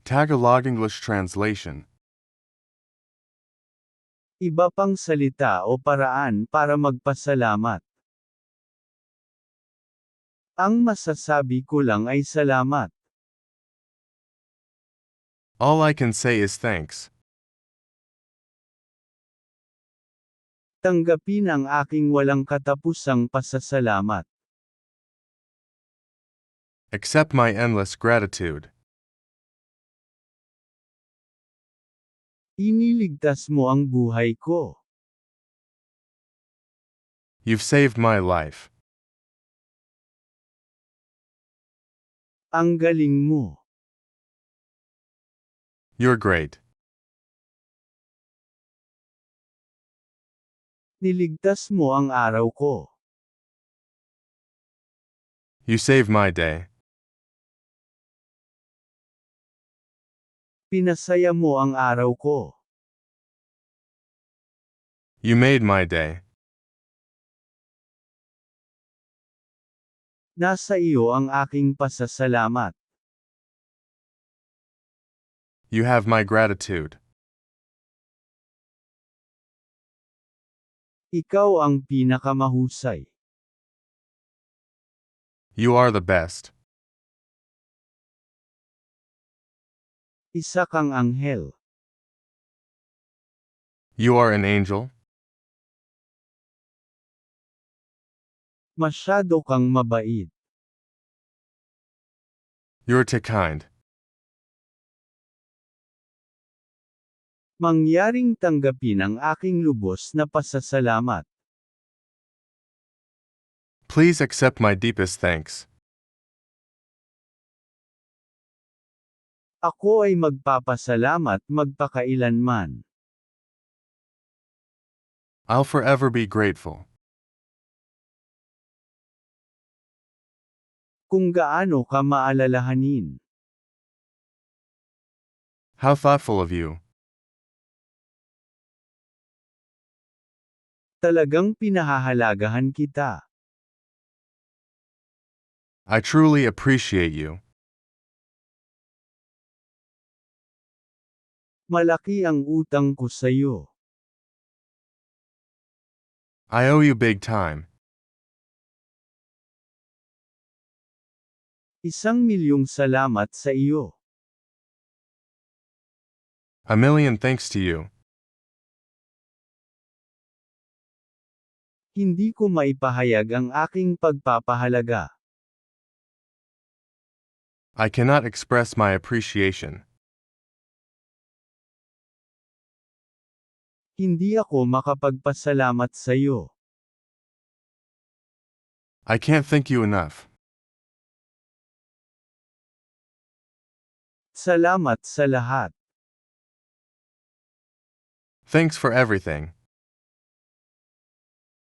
Tagalog English translation. Iba pang salita o paraan para magpasalamat. Ang masasabi ko lang ay salamat. All I can say is thanks. Tanggapin ang aking walang katapusang pasasalamat. Accept my endless gratitude. Iniligtas mo ang buhay ko. You've saved my life. Ang galing mo. You're great. Niligtas mo ang araw ko. You saved my day. Pinasaya mo ang araw ko. You made my day. Nasa iyo ang aking pasasalamat. You have my gratitude. Ikaw ang pinakamahusay. You are the best. Isa kang anghel. You are an angel. Masyado kang mabait. You're too kind. Mangyaring tanggapin ang aking lubos na pasasalamat. Please accept my deepest thanks. Ako ay magpapasalamat magpakailanman. I'll forever be grateful. Kung gaano ka maalalahanin. How thoughtful of you. Talagang pinahahalagahan kita. I truly appreciate you. Malaki ang utang ko sa iyo. I owe you big time. 1,000,000 salamat sa iyo. A million thanks to you. Hindi ko maipahayag ang aking pagpapahalaga. I cannot express my appreciation. Hindi ako makapagpasalamat sa iyo. I can't thank you enough. Salamat sa lahat. Thanks for everything.